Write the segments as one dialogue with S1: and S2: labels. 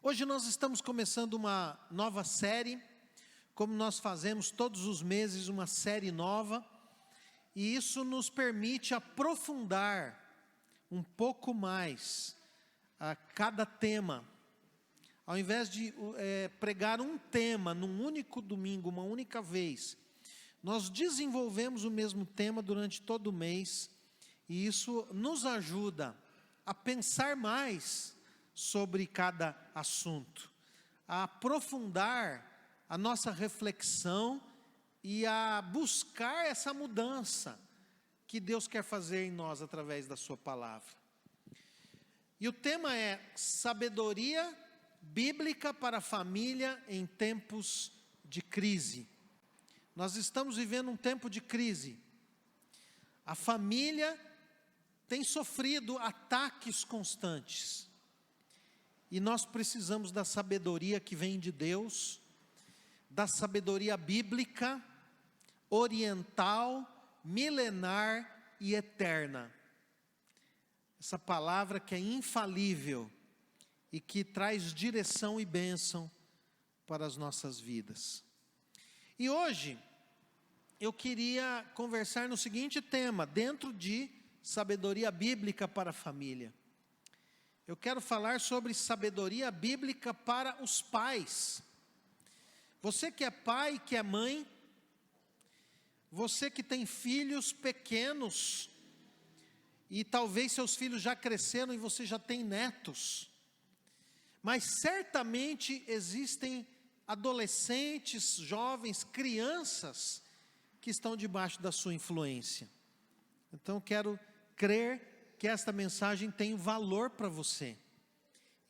S1: Hoje nós estamos começando uma nova série, como nós fazemos todos os meses uma série nova, e isso nos permite aprofundar um pouco mais a cada tema. Ao invés de pregar um tema num único domingo, uma única vez, nós desenvolvemos o mesmo tema durante todo o mês, e isso nos ajuda a pensar mais sobre cada assunto, a aprofundar a nossa reflexão e a buscar essa mudança que Deus quer fazer em nós através da sua palavra. E o tema é sabedoria bíblica para a família em tempos de crise. Nós estamos vivendo um tempo de crise. A família tem sofrido ataques constantes. E nós precisamos da sabedoria que vem de Deus, da sabedoria bíblica, oriental, milenar e eterna. Essa palavra que é infalível e que traz direção e bênção para as nossas vidas. E hoje eu queria conversar no seguinte tema, dentro de sabedoria bíblica para a família. Eu quero falar sobre sabedoria bíblica para os pais. Você que é pai, que é mãe, você que tem filhos pequenos, e talvez seus filhos já cresceram e você já tem netos, mas certamente existem adolescentes, jovens, crianças que estão debaixo da sua influência. Então eu quero crer que esta mensagem tem valor para você,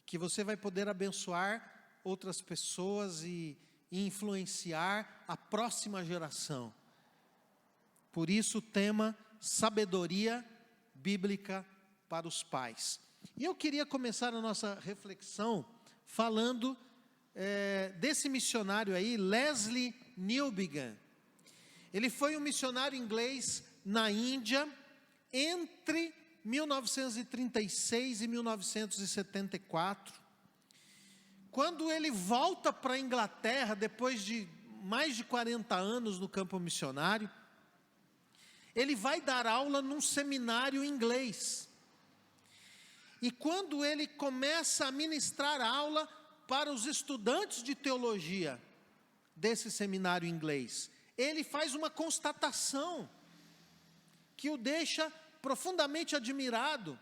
S1: que você vai poder abençoar outras pessoas e influenciar a próxima geração. Por isso o tema sabedoria bíblica para os pais. E eu queria começar a nossa reflexão falando desse missionário aí, Lesslie Newbigin. Ele foi um missionário inglês na Índia entre 1936 e 1974, quando ele volta para a Inglaterra, depois de mais de 40 anos no campo missionário, ele vai dar aula num seminário inglês, e quando ele começa a ministrar aula para os estudantes de teologia desse seminário inglês, ele faz uma constatação que o deixa profundamente admirado.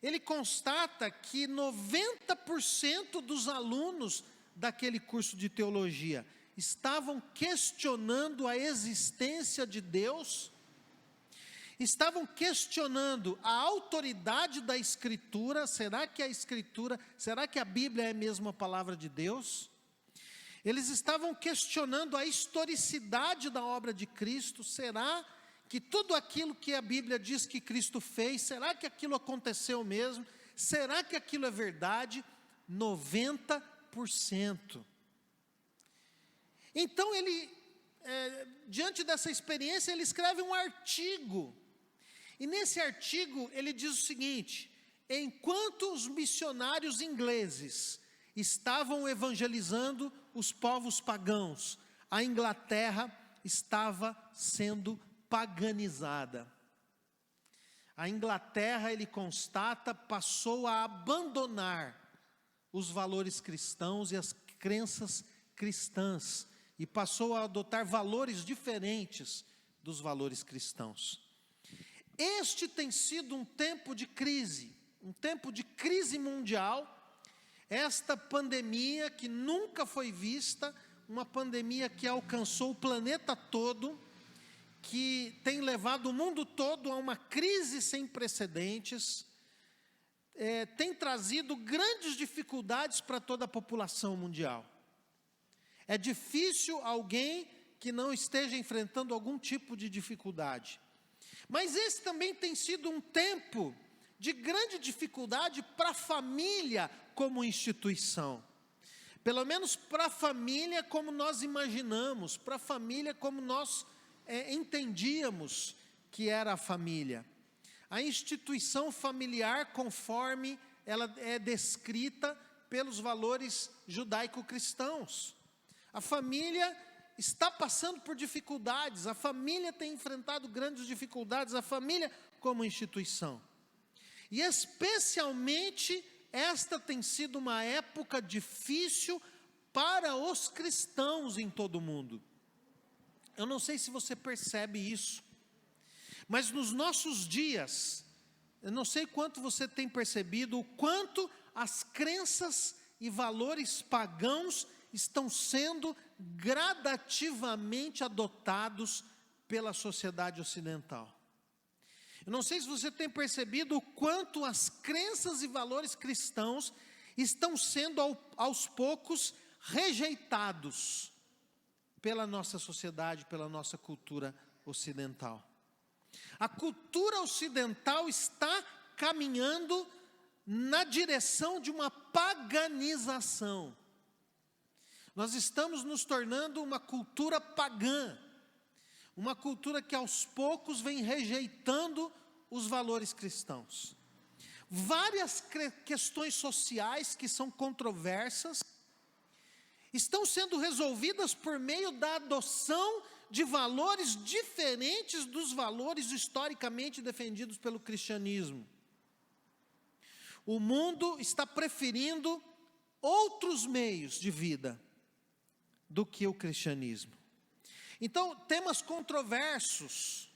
S1: Ele constata que 90% dos alunos daquele curso de teologia estavam questionando a existência de Deus, estavam questionando a autoridade da Escritura. Será que a Bíblia é mesmo a palavra de Deus? Eles estavam questionando a historicidade da obra de Cristo. Será que tudo aquilo que a Bíblia diz que Cristo fez, será que aquilo aconteceu mesmo? Será que aquilo é verdade? 90%. Então ele, diante dessa experiência, ele escreve um artigo. E nesse artigo ele diz o seguinte: enquanto os missionários ingleses estavam evangelizando os povos pagãos, a Inglaterra estava sendo paganizada. A Inglaterra, ele constata, passou a abandonar os valores cristãos e as crenças cristãs, e passou a adotar valores diferentes dos valores cristãos. Este tem sido um tempo de crise mundial. Esta pandemia que nunca foi vista, uma pandemia que alcançou o planeta todo, que tem levado o mundo todo a uma crise sem precedentes, tem trazido grandes dificuldades para toda a população mundial. É difícil alguém que não esteja enfrentando algum tipo de dificuldade. Mas esse também tem sido um tempo de grande dificuldade para a família como instituição. Pelo menos para a família como nós imaginamos, para a família como nós entendíamos que era a família. A instituição familiar, conforme ela é descrita, pelos valores judaico-cristãos. A família está passando por dificuldades, a família tem enfrentado grandes dificuldades, a família como instituição. E especialmente esta tem sido uma época difícil para os cristãos em todo o mundo. Eu não sei se você percebe isso, mas nos nossos dias, eu não sei quanto você tem percebido o quanto as crenças e valores pagãos estão sendo gradativamente adotados pela sociedade ocidental. Eu não sei se você tem percebido o quanto as crenças e valores cristãos estão sendo aos poucos rejeitados pela nossa sociedade, pela nossa cultura ocidental. A cultura ocidental está caminhando na direção de uma paganização. Nós estamos nos tornando uma cultura pagã, uma cultura que aos poucos vem rejeitando os valores cristãos. Várias questões sociais que são controversas estão sendo resolvidas por meio da adoção de valores diferentes dos valores historicamente defendidos pelo cristianismo. O mundo está preferindo outros meios de vida do que o cristianismo. Então, temas controversos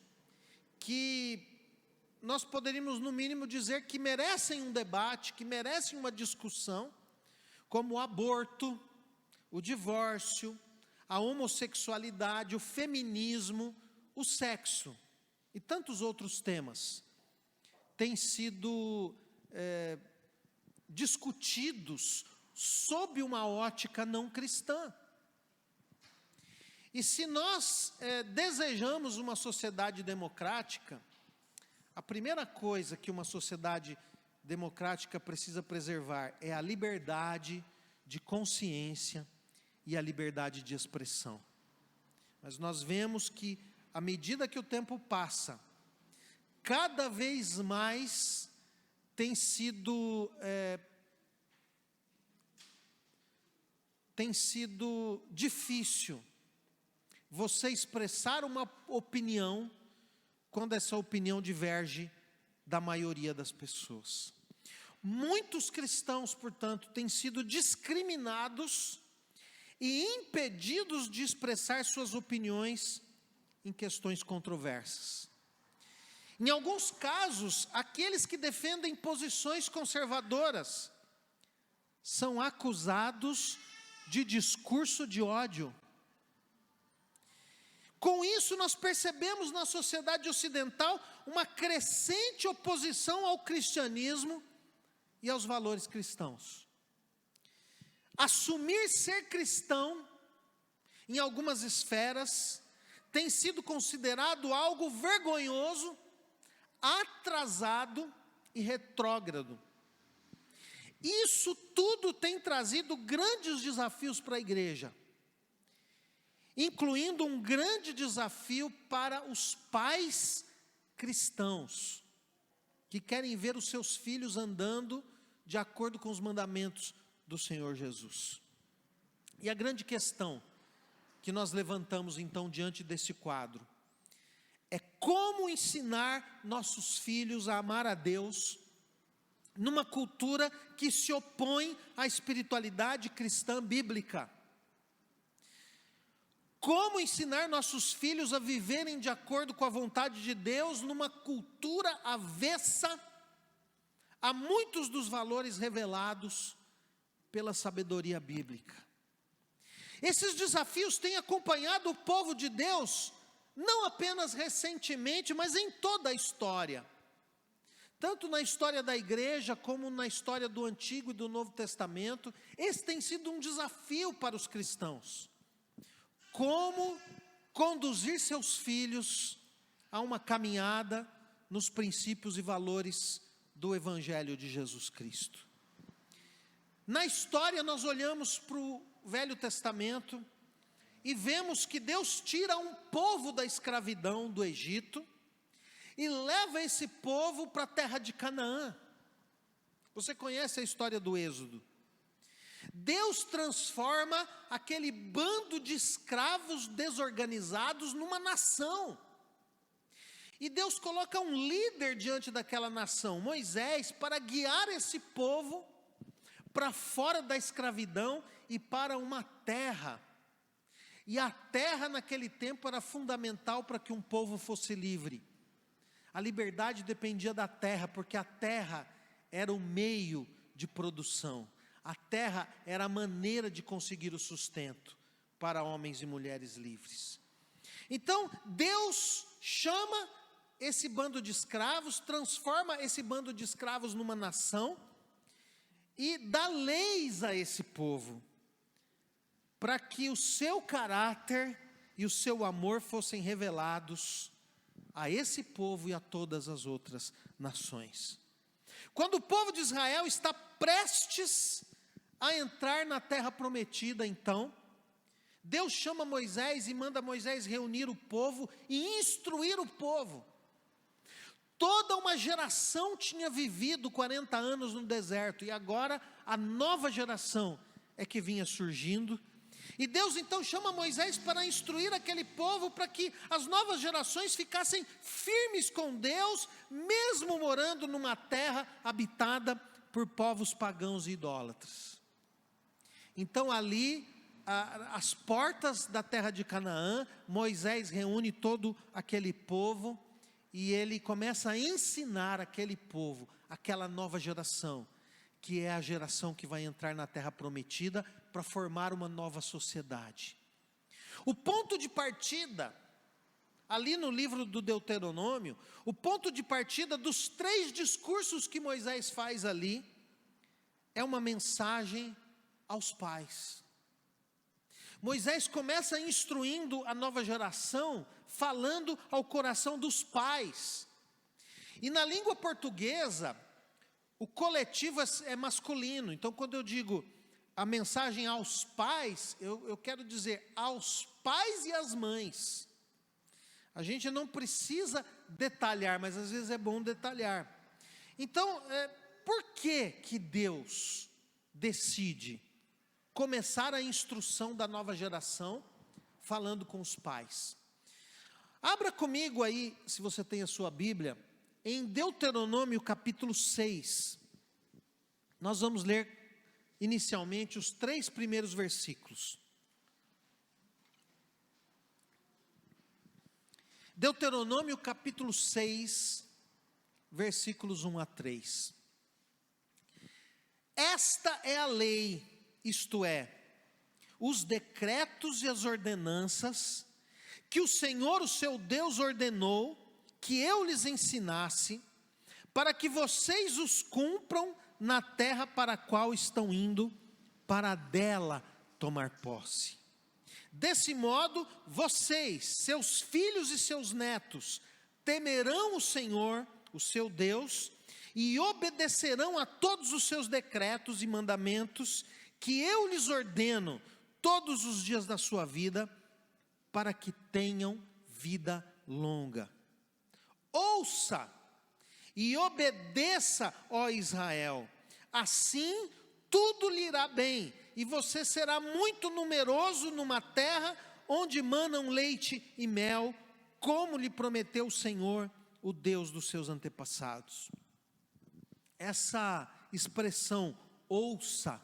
S1: que nós poderíamos, no mínimo, dizer que merecem um debate, que merecem uma discussão, como o aborto, o divórcio, a homossexualidade, o feminismo, o sexo e tantos outros temas, têm sido discutidos sob uma ótica não cristã. E se nós desejamos uma sociedade democrática, a primeira coisa que uma sociedade democrática precisa preservar é a liberdade de consciência e a liberdade de expressão. Mas nós vemos que, à medida que o tempo passa, cada vez mais tem sido difícil você expressar uma opinião quando essa opinião diverge da maioria das pessoas. Muitos cristãos, portanto, têm sido discriminados e impedidos de expressar suas opiniões em questões controversas. Em alguns casos, aqueles que defendem posições conservadoras são acusados de discurso de ódio. Com isso, nós percebemos na sociedade ocidental uma crescente oposição ao cristianismo e aos valores cristãos. Assumir ser cristão, em algumas esferas, tem sido considerado algo vergonhoso, atrasado e retrógrado. Isso tudo tem trazido grandes desafios para a igreja, incluindo um grande desafio para os pais cristãos, que querem ver os seus filhos andando de acordo com os mandamentos do Senhor Jesus. E a grande questão que nós levantamos então diante desse quadro é como ensinar nossos filhos a amar a Deus numa cultura que se opõe à espiritualidade cristã bíblica. Como ensinar nossos filhos a viverem de acordo com a vontade de Deus numa cultura avessa a muitos dos valores revelados pela sabedoria bíblica. Esses desafios têm acompanhado o povo de Deus, não apenas recentemente, mas em toda a história. Tanto na história da igreja, como na história do Antigo e do Novo Testamento, esse tem sido um desafio para os cristãos. Como conduzir seus filhos a uma caminhada nos princípios e valores do Evangelho de Jesus Cristo. Na história, nós olhamos para o Velho Testamento e vemos que Deus tira um povo da escravidão do Egito e leva esse povo para a terra de Canaã. Você conhece a história do Êxodo? Deus transforma aquele bando de escravos desorganizados numa nação. E Deus coloca um líder diante daquela nação, Moisés, para guiar esse povo para fora da escravidão e para uma terra. E a terra naquele tempo era fundamental para que um povo fosse livre. A liberdade dependia da terra, porque a terra era o meio de produção. A terra era a maneira de conseguir o sustento para homens e mulheres livres. Então, Deus chama esse bando de escravos, transforma esse bando de escravos numa nação e dá leis a esse povo, para que o seu caráter e o seu amor fossem revelados a esse povo e a todas as outras nações. Quando o povo de Israel está prestes a entrar na terra prometida, então, Deus chama Moisés e manda Moisés reunir o povo e instruir o povo. Toda uma geração tinha vivido 40 anos no deserto, e agora a nova geração é que vinha surgindo. E Deus então chama Moisés para instruir aquele povo, para que as novas gerações ficassem firmes com Deus, mesmo morando numa terra habitada por povos pagãos e idólatras. Então ali, às portas da terra de Canaã, Moisés reúne todo aquele povo, e ele começa a ensinar aquele povo, aquela nova geração, que é a geração que vai entrar na terra prometida para formar uma nova sociedade. O ponto de partida, ali no livro do Deuteronômio, o ponto de partida dos 3 discursos que Moisés faz ali, é uma mensagem aos pais. Moisés começa instruindo a nova geração, falando ao coração dos pais. E na língua portuguesa, o coletivo é masculino. Então, quando eu digo a mensagem aos pais, eu quero dizer aos pais e às mães. A gente não precisa detalhar, mas às vezes é bom detalhar. Então, por que Deus decide começar a instrução da nova geração falando com os pais? Abra comigo aí, se você tem a sua Bíblia, em Deuteronômio capítulo 6. Nós vamos ler inicialmente os 3 primeiros versículos. Deuteronômio capítulo 6, versículos 1 a 3. Esta é a lei, isto é, os decretos e as ordenanças que o Senhor, o seu Deus, ordenou que eu lhes ensinasse, para que vocês os cumpram na terra para a qual estão indo, para dela tomar posse. Desse modo, vocês, seus filhos e seus netos, temerão o Senhor, o seu Deus, e obedecerão a todos os seus decretos e mandamentos, que eu lhes ordeno todos os dias da sua vida, para que tenham vida longa. Ouça e obedeça, ó Israel, assim tudo lhe irá bem, e você será muito numeroso numa terra onde manam leite e mel, como lhe prometeu o Senhor, o Deus dos seus antepassados. Essa expressão, ouça,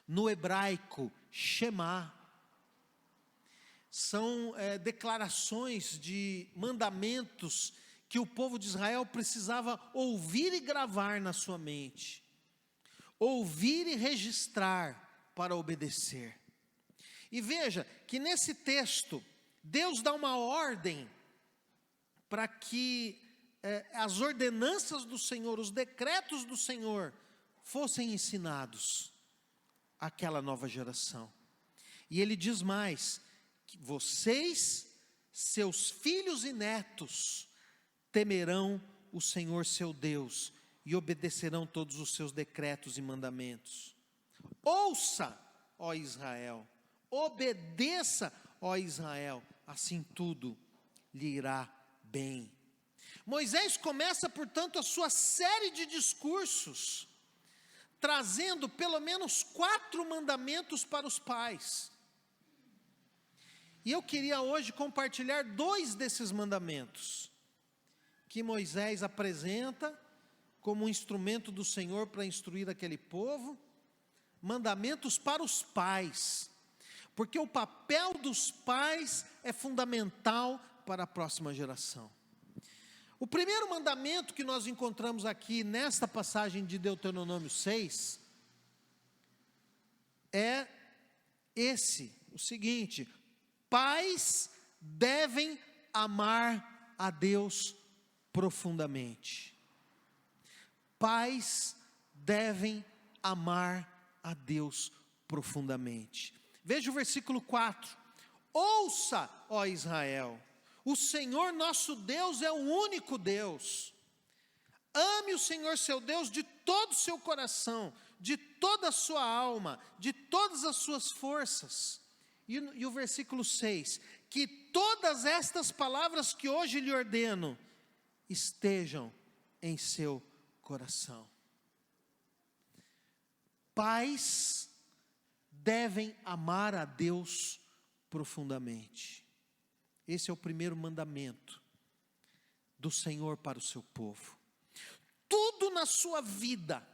S1: no hebraico, shema, são declarações de mandamentos que o povo de Israel precisava ouvir e gravar na sua mente, ouvir e registrar para obedecer. E veja que nesse texto, Deus dá uma ordem para que as ordenanças do Senhor, os decretos do Senhor, fossem ensinados àquela nova geração. E ele diz mais, que vocês, seus filhos e netos, temerão o Senhor seu Deus e obedecerão todos os seus decretos e mandamentos. Ouça, ó Israel, obedeça, ó Israel, assim tudo lhe irá bem. Moisés começa, portanto, a sua série de discursos, trazendo pelo menos 4 mandamentos para os pais. E eu queria hoje compartilhar 2 desses mandamentos, que Moisés apresenta como um instrumento do Senhor para instruir aquele povo, mandamentos para os pais, porque o papel dos pais é fundamental para a próxima geração. O primeiro mandamento que nós encontramos aqui nesta passagem de Deuteronômio 6, é o seguinte: pais devem amar a Deus profundamente. Pais devem amar a Deus profundamente. Veja o versículo 4. Ouça, ó Israel, o Senhor nosso Deus é o único Deus. Ame o Senhor seu Deus de todo o seu coração, de toda a sua alma, de todas as suas forças. E o versículo 6, que todas estas palavras que hoje lhe ordeno, estejam em seu coração. Pais devem amar a Deus profundamente. Esse é o primeiro mandamento do Senhor para o seu povo. Tudo na sua vida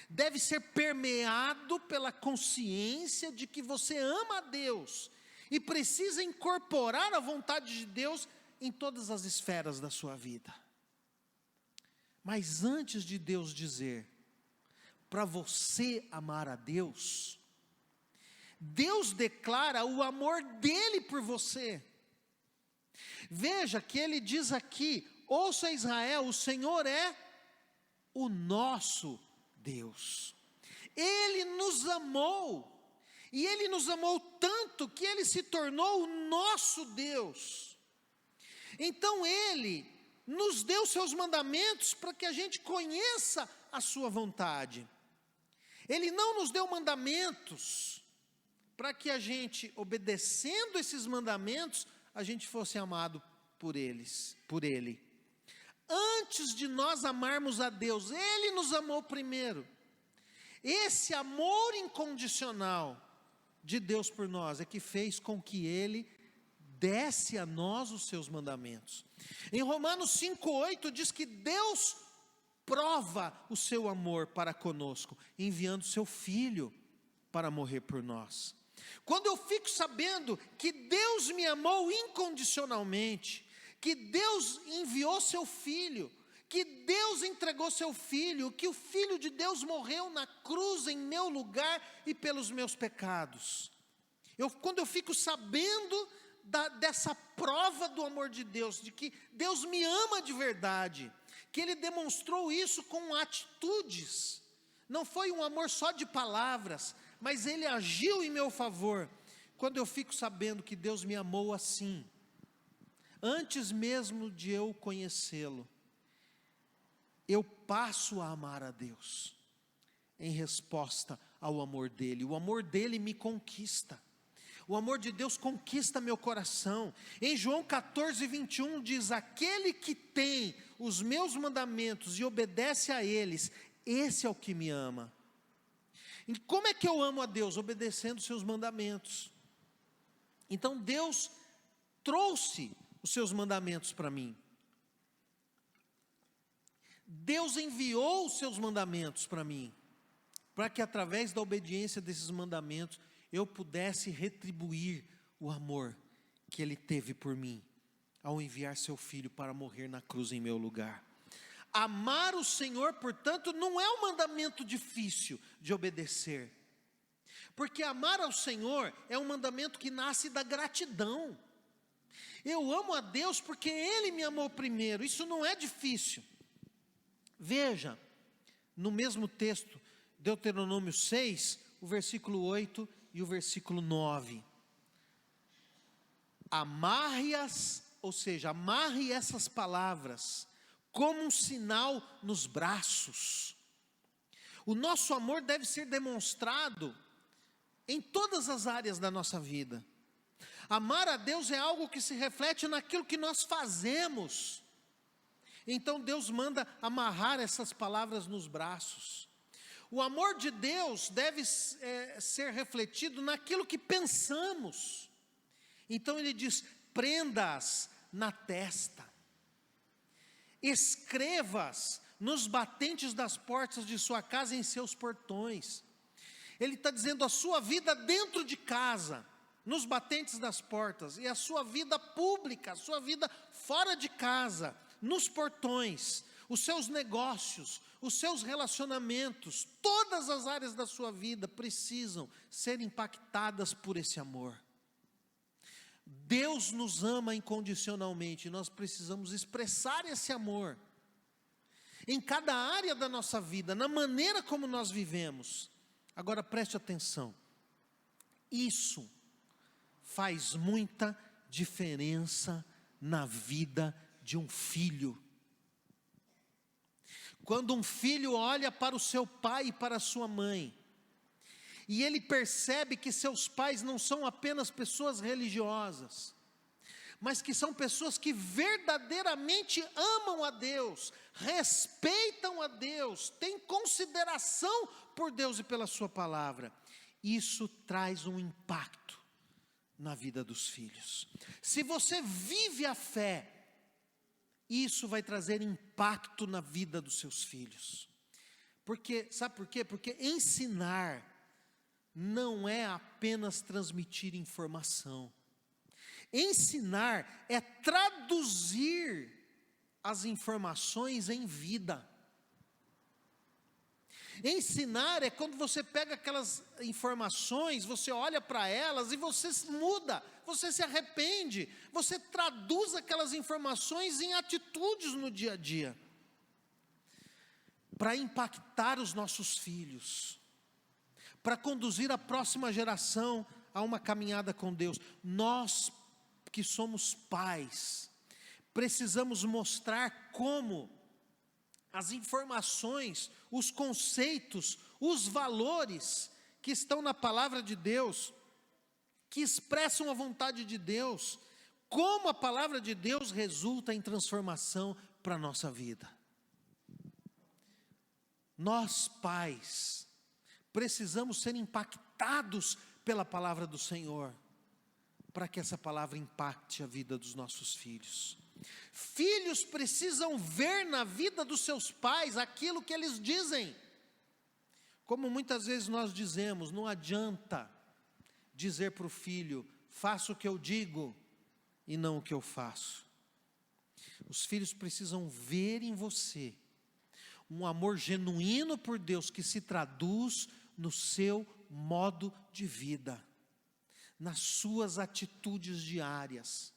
S1: deve ser permeado pela consciência de que você ama a Deus e precisa incorporar a vontade de Deus em todas as esferas da sua vida. Mas antes de Deus dizer para você amar a Deus, Deus declara o amor dele por você. Veja que ele diz aqui: ouça Israel, o Senhor é o nosso Deus. Ele nos amou, e Ele nos amou tanto que Ele se tornou o nosso Deus. Então Ele nos deu seus mandamentos para que a gente conheça a sua vontade. Ele não nos deu mandamentos para que a gente, obedecendo esses mandamentos, a gente fosse amado por Ele. Antes de nós amarmos a Deus, Ele nos amou primeiro. Esse amor incondicional de Deus por nós é que fez com que Ele desse a nós os seus mandamentos. Em Romanos 5,8 diz que Deus prova o seu amor para conosco, enviando seu Filho para morrer por nós. Quando eu fico sabendo que Deus me amou incondicionalmente, que Deus enviou seu Filho, que Deus entregou seu Filho, que o Filho de Deus morreu na cruz em meu lugar e pelos meus pecados. Quando eu fico sabendo dessa prova do amor de Deus, de que Deus me ama de verdade, que Ele demonstrou isso com atitudes, não foi um amor só de palavras, mas Ele agiu em meu favor. Quando eu fico sabendo que Deus me amou assim, antes mesmo de eu conhecê-lo, eu passo a amar a Deus, em resposta ao amor dEle. O amor dEle me conquista, o amor de Deus conquista meu coração. Em João 14:21 diz: aquele que tem os meus mandamentos e obedece a eles, esse é o que me ama. E como é que eu amo a Deus? Obedecendo os seus mandamentos. Então Deus trouxe os seus mandamentos para mim. Deus enviou os seus mandamentos para mim, para que através da obediência desses mandamentos, eu pudesse retribuir o amor que Ele teve por mim, ao enviar seu Filho para morrer na cruz em meu lugar. Amar o Senhor, portanto, não é um mandamento difícil de obedecer, porque amar ao Senhor é um mandamento que nasce da gratidão. Eu amo a Deus porque Ele me amou primeiro, isso não é difícil. Veja, no mesmo texto, Deuteronômio 6, o versículo 8 e o versículo 9. Amarre-as, ou seja, amarre essas palavras como um sinal nos braços. O nosso amor deve ser demonstrado em todas as áreas da nossa vida. Amar a Deus é algo que se reflete naquilo que nós fazemos. Então Deus manda amarrar essas palavras nos braços. O amor de Deus deve ser refletido naquilo que pensamos. Então ele diz: prenda-as na testa, escreva-as nos batentes das portas de sua casa e em seus portões. Ele está dizendo a sua vida dentro de casa, nos batentes das portas, e a sua vida pública, a sua vida fora de casa, nos portões, os seus negócios, os seus relacionamentos, todas as áreas da sua vida precisam ser impactadas por esse amor. Deus nos ama incondicionalmente, e nós precisamos expressar esse amor em cada área da nossa vida, na maneira como nós vivemos. Agora preste atenção, isso faz muita diferença na vida de um filho. Quando um filho olha para o seu pai e para a sua mãe, e ele percebe que seus pais não são apenas pessoas religiosas, mas que são pessoas que verdadeiramente amam a Deus, respeitam a Deus, têm consideração por Deus e pela sua palavra, isso traz um impacto na vida dos filhos. Se você vive a fé, isso vai trazer impacto na vida dos seus filhos. Porque, sabe por quê? Porque ensinar não é apenas transmitir informação. Ensinar é traduzir as informações em vida. Ensinar é quando você pega aquelas informações, você olha para elas e você muda, você se arrepende, você traduz aquelas informações em atitudes no dia a dia, para impactar os nossos filhos, para conduzir a próxima geração a uma caminhada com Deus. Nós que somos pais, precisamos mostrar como as informações, os conceitos, os valores que estão na palavra de Deus, que expressam a vontade de Deus, como a palavra de Deus resulta em transformação para a nossa vida. Nós, pais, precisamos ser impactados pela palavra do Senhor, para que essa palavra impacte a vida dos nossos filhos. Filhos precisam ver na vida dos seus pais aquilo que eles dizem. Como muitas vezes nós dizemos, não adianta dizer para o filho: faça o que eu digo e não o que eu faço. Os filhos precisam ver em você um amor genuíno por Deus, que se traduz no seu modo de vida, nas suas atitudes diárias,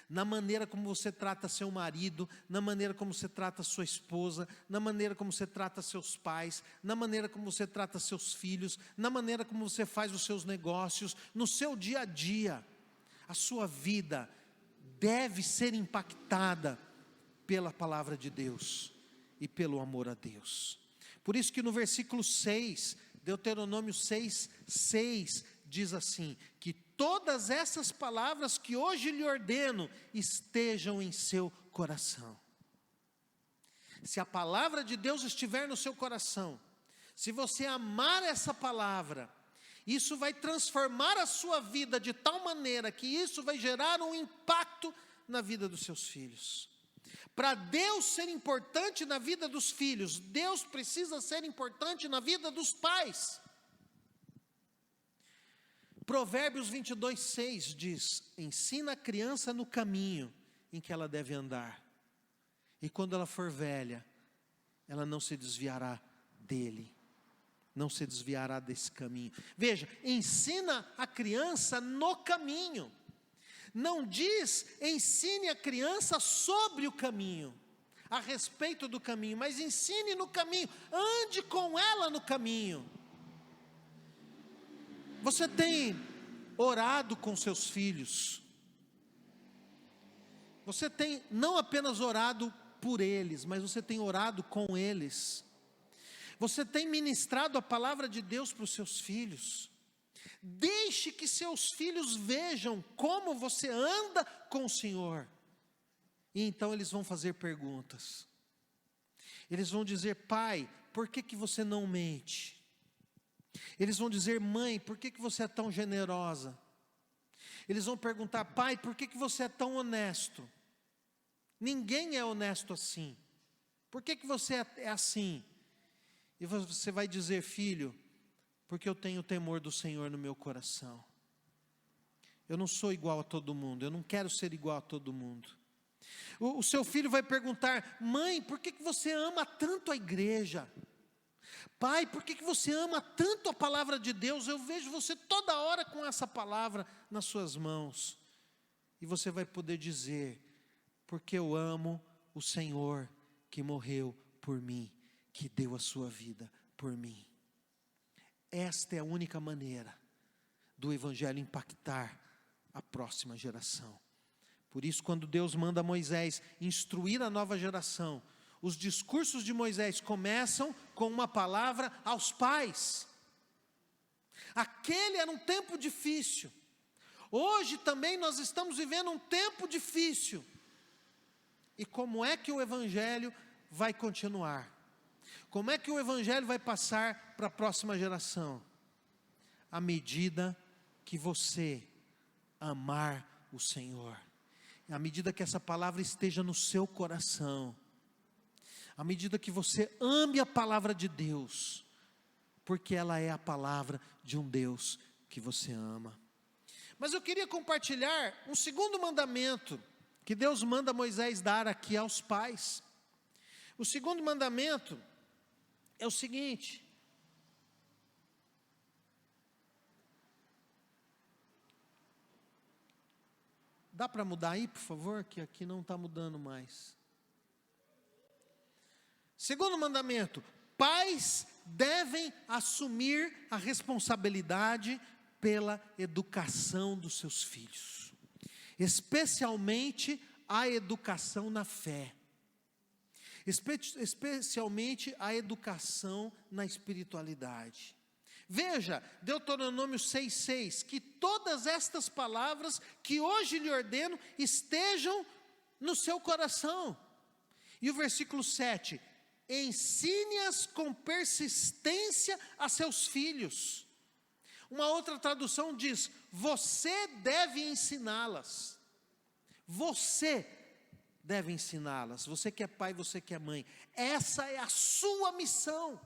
S1: na maneira como você trata seu marido, na maneira como você trata sua esposa, na maneira como você trata seus pais, na maneira como você trata seus filhos, na maneira como você faz os seus negócios, no seu dia a dia. A sua vida deve ser impactada pela palavra de Deus e pelo amor a Deus. Por isso que no versículo 6, Deuteronômio 6:6, diz assim: que todas essas palavras que hoje lhe ordeno estejam em seu coração. Se a palavra de Deus estiver no seu coração, se você amar essa palavra, isso vai transformar a sua vida de tal maneira que isso vai gerar um impacto na vida dos seus filhos. Para Deus ser importante na vida dos filhos, Deus precisa ser importante na vida dos pais. Provérbios 22:6 diz: ensina a criança no caminho em que ela deve andar, e quando ela for velha, ela não se desviará dele, não se desviará desse caminho. Veja, ensina a criança no caminho, não diz ensine a criança sobre o caminho, a respeito do caminho, mas ensine no caminho, ande com ela no caminho. Você tem orado com seus filhos? Você tem não apenas orado por eles, mas você tem orado com eles? Você tem ministrado a palavra de Deus para os seus filhos? Deixe que seus filhos vejam como você anda com o Senhor, e então eles vão fazer perguntas. Eles vão dizer: pai, por que você não mente? Eles vão dizer: mãe, por que você é tão generosa? Eles vão perguntar: pai, por que você é tão honesto? Ninguém é honesto assim. Por que você é assim? E você vai dizer: filho, porque eu tenho o temor do Senhor no meu coração. Eu não sou igual a todo mundo, eu não quero ser igual a todo mundo. O seu filho vai perguntar: mãe, por que você ama tanto a igreja? Pai, por que você ama tanto a palavra de Deus? Eu vejo você toda hora com essa palavra nas suas mãos. E você vai poder dizer: porque eu amo o Senhor que morreu por mim, que deu a sua vida por mim. Esta é a única maneira do evangelho impactar a próxima geração. Por isso, quando Deus manda Moisés instruir a nova geração, os discursos de Moisés começam com uma palavra aos pais. Aquele era um tempo difícil. Hoje também nós estamos vivendo um tempo difícil. E como é que o evangelho vai continuar? Como é que o evangelho vai passar para a próxima geração? À medida que você amar o Senhor, à medida que essa palavra esteja no seu coração, à medida que você ame a palavra de Deus, porque ela é a palavra de um Deus que você ama. Mas eu queria compartilhar um segundo mandamento que Deus manda Moisés dar aqui aos pais. O segundo mandamento é o seguinte: dá para mudar aí, por favor, que aqui não está mudando mais. Segundo mandamento: pais devem assumir a responsabilidade pela educação dos seus filhos, especialmente a educação na fé, especialmente a educação na espiritualidade. Veja, Deuteronômio 6,6, que todas estas palavras que hoje lhe ordeno estejam no seu coração. E o versículo 7, ensine-as com persistência a seus filhos. Uma outra tradução diz: você deve ensiná-las. Você deve ensiná-las. Você que é pai, você que é mãe. Essa é a sua missão.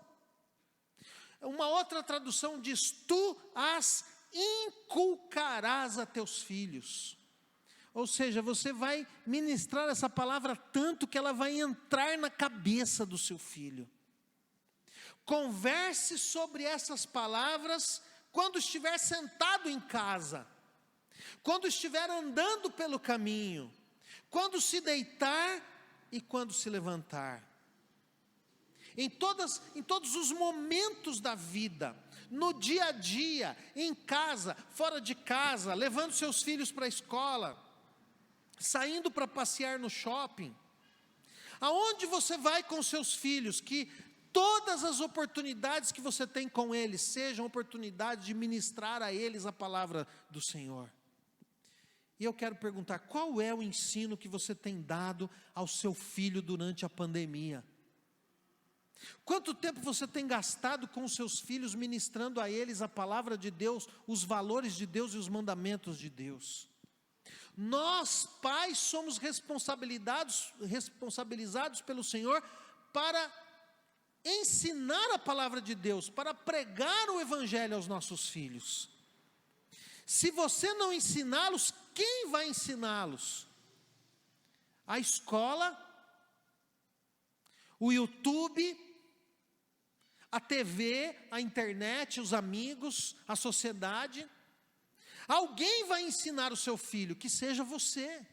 S1: Uma outra tradução diz: tu as inculcarás a teus filhos. Ou seja, você vai ministrar essa palavra tanto que ela vai entrar na cabeça do seu filho. Converse sobre essas palavras quando estiver sentado em casa, quando estiver andando pelo caminho, quando se deitar e quando se levantar. Em todos os momentos da vida, no dia a dia, em casa, fora de casa, levando seus filhos para a escola, saindo para passear no shopping, aonde você vai com seus filhos, que todas as oportunidades que você tem com eles, sejam oportunidades de ministrar a eles a palavra do Senhor. E eu quero perguntar: qual é o ensino que você tem dado ao seu filho durante a pandemia? Quanto tempo você tem gastado com os seus filhos, ministrando a eles a palavra de Deus, os valores de Deus e os mandamentos de Deus? Nós, pais, somos responsabilizados pelo Senhor para ensinar a palavra de Deus, para pregar o evangelho aos nossos filhos. Se você não ensiná-los, quem vai ensiná-los? A escola, o YouTube, a TV, a internet, os amigos, a sociedade. Alguém vai ensinar o seu filho, que seja você.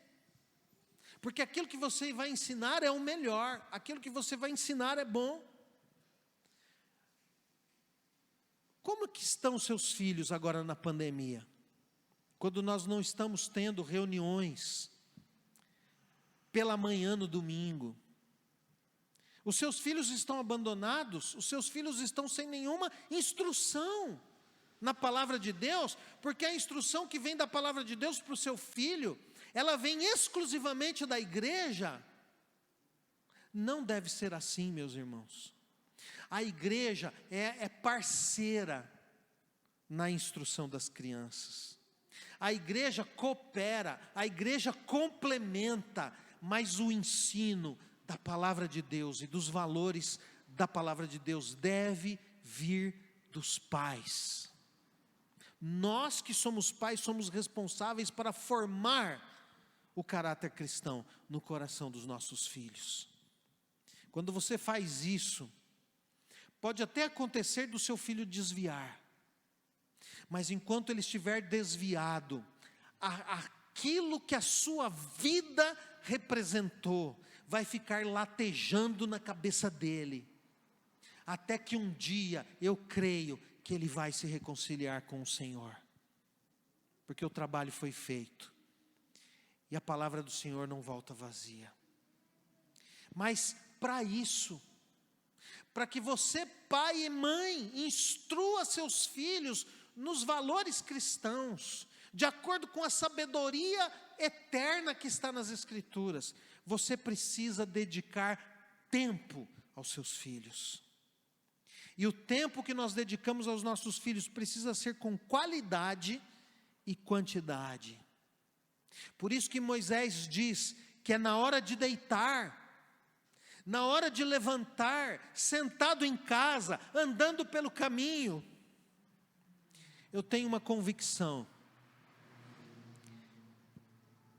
S1: Porque aquilo que você vai ensinar é o melhor, aquilo que você vai ensinar é bom. Como que estão seus filhos agora na pandemia? Quando nós não estamos tendo reuniões pela manhã no domingo. Os seus filhos estão abandonados, os seus filhos estão sem nenhuma instrução na palavra de Deus, porque a instrução que vem da palavra de Deus para o seu filho, ela vem exclusivamente da igreja, Não deve ser assim, meus irmãos. A igreja é parceira na instrução das crianças. A igreja coopera, a igreja complementa, mas o ensino da palavra de Deus e dos valores da palavra de Deus deve vir dos pais. Nós que somos pais somos responsáveis para formar o caráter cristão no coração dos nossos filhos. Quando você faz isso, pode até acontecer do seu filho desviar, mas enquanto ele estiver desviado, aquilo que a sua vida representou vai ficar latejando na cabeça dele, até que um dia, eu creio, que ele vai se reconciliar com o Senhor, porque o trabalho foi feito, e a palavra do Senhor não volta vazia. Mas para isso, para que você, pai e mãe, instrua seus filhos nos valores cristãos, de acordo com a sabedoria eterna que está nas Escrituras, você precisa dedicar tempo aos seus filhos. E o tempo que nós dedicamos aos nossos filhos precisa ser com qualidade e quantidade. Por isso que Moisés diz que é na hora de deitar, na hora de levantar, sentado em casa, andando pelo caminho. Eu tenho uma convicção,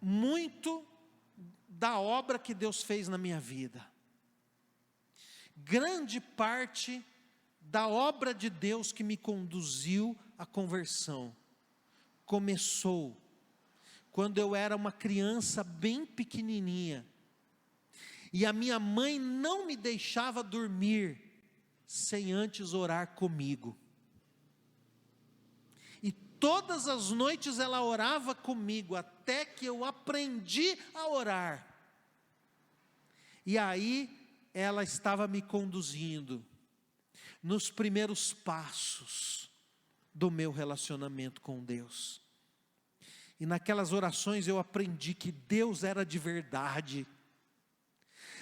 S1: muito da obra que Deus fez na minha vida, grande parte da obra de Deus que me conduziu à conversão, começou quando eu era uma criança bem pequenininha, e a minha mãe não me deixava dormir, sem antes orar comigo, e todas as noites ela orava comigo, até que eu aprendi a orar, e aí ela estava me conduzindo, nos primeiros passos do meu relacionamento com Deus, e naquelas orações eu aprendi que Deus era de verdade.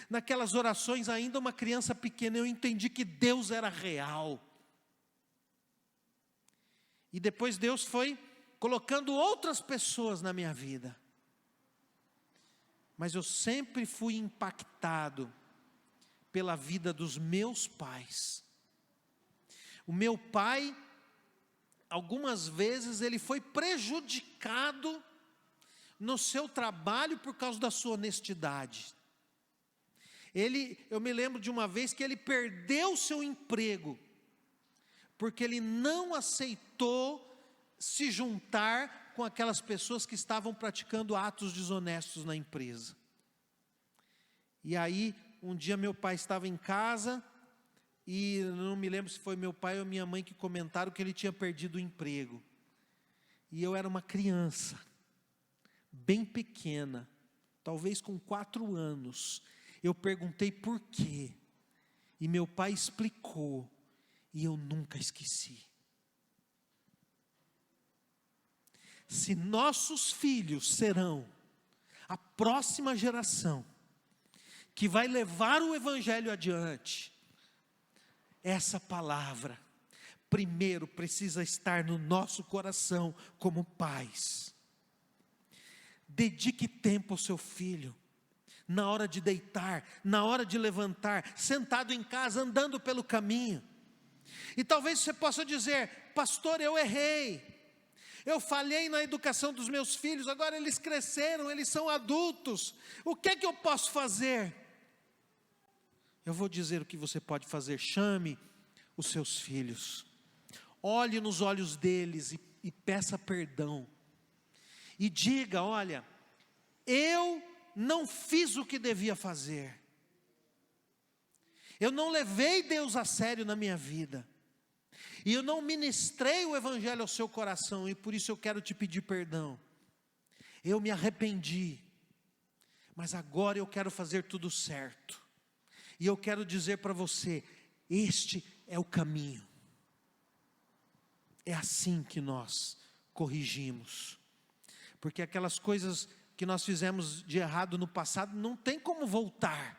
S1: Naquelas orações, ainda uma criança pequena, eu entendi que Deus era real. E depois Deus foi colocando outras pessoas na minha vida. Mas eu sempre fui impactado pela vida dos meus pais. O meu pai, algumas vezes, ele foi prejudicado no seu trabalho por causa da sua honestidade. Eu me lembro de uma vez que ele perdeu o seu emprego, porque ele não aceitou se juntar com aquelas pessoas que estavam praticando atos desonestos na empresa. E aí, um dia meu pai estava em casa, e não me lembro se foi meu pai ou minha mãe que comentaram que ele tinha perdido o emprego. E eu era uma criança, bem pequena, talvez com 4 anos. Eu perguntei por quê, e meu pai explicou, e eu nunca esqueci. Se nossos filhos serão a próxima geração, que vai levar o Evangelho adiante, essa palavra, primeiro precisa estar no nosso coração como pais. Dedique tempo ao seu filho, na hora de deitar, na hora de levantar, sentado em casa, andando pelo caminho. E talvez você possa dizer: pastor, eu errei, eu falhei na educação dos meus filhos, agora eles cresceram, eles são adultos, o que é que eu posso fazer? Eu vou dizer o que você pode fazer. Chame os seus filhos, olhe nos olhos deles e peça perdão, e diga: olha, eu não fiz o que devia fazer, eu não levei Deus a sério na minha vida, e eu não ministrei o Evangelho ao seu coração, e por isso eu quero te pedir perdão. Eu me arrependi, mas agora eu quero fazer tudo certo, e eu quero dizer para você: este é o caminho. É assim que nós corrigimos, porque aquelas coisas que nós fizemos de errado no passado, não tem como voltar.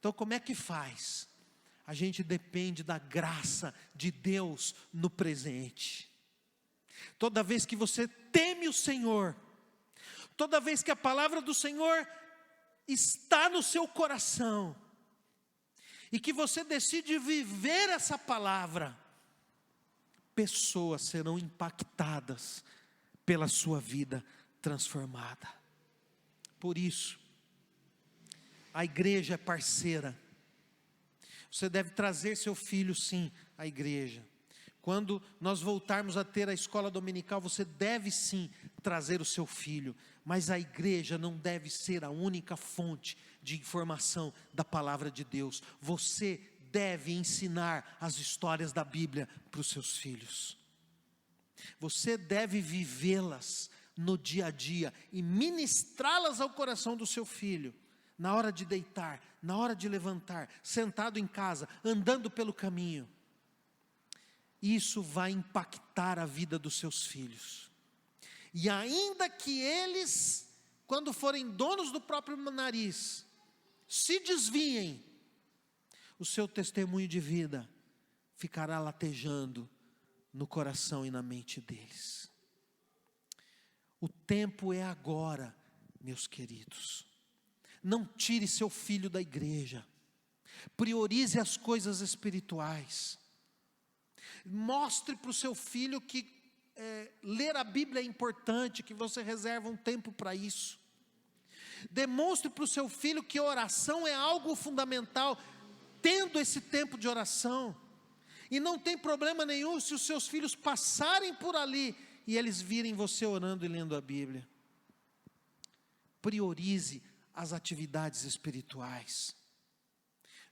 S1: Então como é que faz? A gente depende da graça de Deus no presente. Toda vez que você teme o Senhor, toda vez que a palavra do Senhor está no seu coração, e que você decide viver essa palavra, pessoas serão impactadas pela sua vida transformada. Por isso, a igreja é parceira. Você deve trazer seu filho, sim, à igreja. Quando nós voltarmos a ter a escola dominical, você deve sim trazer o seu filho. Mas a igreja não deve ser a única fonte de informação da palavra de Deus. Você deve ensinar as histórias da Bíblia para os seus filhos. Você deve vivê-las no dia a dia e ministrá-las ao coração do seu filho. Na hora de deitar, na hora de levantar, sentado em casa, andando pelo caminho. Isso vai impactar a vida dos seus filhos. E ainda que eles, quando forem donos do próprio nariz, se desviem, o seu testemunho de vida ficará latejando no coração e na mente deles. O tempo é agora, meus queridos. Não tire seu filho da igreja. Priorize as coisas espirituais. Mostre para o seu filho que ler a Bíblia é importante, que você reserva um tempo para isso. Demonstre para o seu filho que oração é algo fundamental, tendo esse tempo de oração. E não tem problema nenhum se os seus filhos passarem por ali e eles virem você orando e lendo a Bíblia. Priorize as atividades espirituais.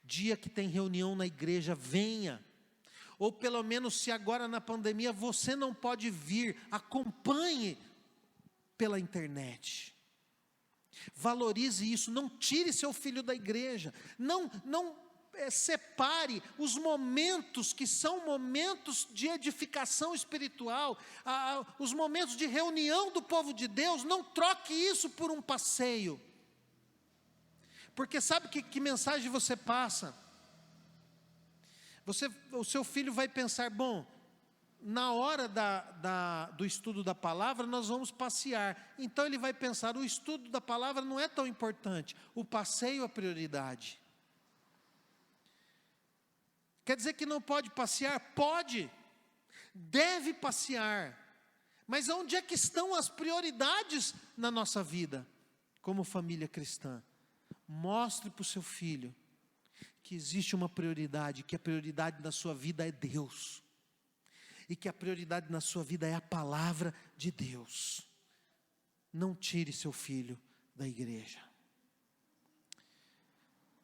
S1: Dia que tem reunião na igreja, venha. Ou pelo menos, se agora na pandemia você não pode vir, acompanhe pela internet. Valorize isso, não tire seu filho da igreja. Não separe os momentos que são momentos de edificação espiritual, os momentos de reunião do povo de Deus. Não troque isso por um passeio. Porque sabe que mensagem você passa? O seu filho vai pensar, bom, na hora do estudo da palavra nós vamos passear. Então ele vai pensar, o estudo da palavra não é tão importante, o passeio é a prioridade. Quer dizer que não pode passear? Pode, deve passear. Mas onde é que estão as prioridades na nossa vida, como família cristã? Mostre para o seu filho que existe uma prioridade, que a prioridade da sua vida é Deus. E que a prioridade na sua vida é a palavra de Deus. Não tire seu filho da igreja.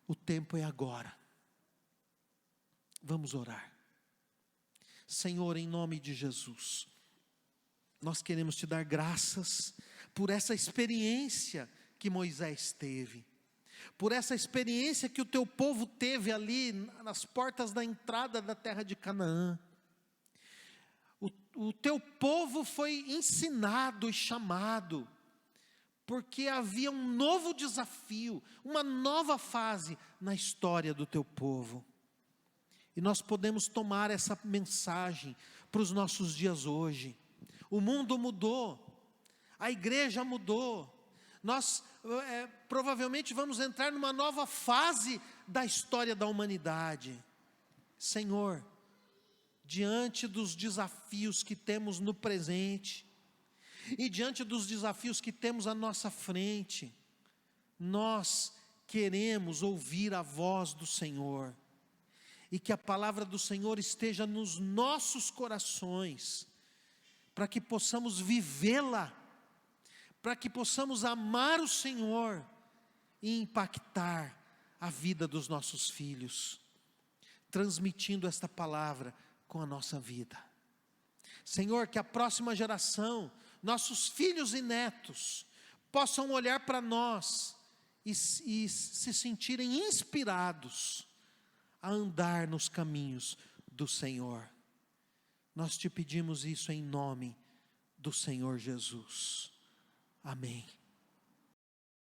S1: O tempo é agora. Vamos orar. Senhor, em nome de Jesus, nós queremos te dar graças por essa experiência que Moisés teve. Por essa experiência que o teu povo teve ali nas portas da entrada da terra de Canaã. O teu povo foi ensinado e chamado, porque havia um novo desafio, uma nova fase na história do teu povo. E nós podemos tomar essa mensagem para os nossos dias hoje. O mundo mudou, a igreja mudou. Nós provavelmente vamos entrar numa nova fase da história da humanidade. Senhor, diante dos desafios que temos no presente, e diante dos desafios que temos à nossa frente, nós queremos ouvir a voz do Senhor, e que a palavra do Senhor esteja nos nossos corações, para que possamos vivê-la, para que possamos amar o Senhor e impactar a vida dos nossos filhos, transmitindo esta palavra com a nossa vida. Senhor, que a próxima geração, nossos filhos e netos, possam olhar para nós e se sentirem inspirados a andar nos caminhos do Senhor. Nós te pedimos isso em nome do Senhor Jesus. Amém.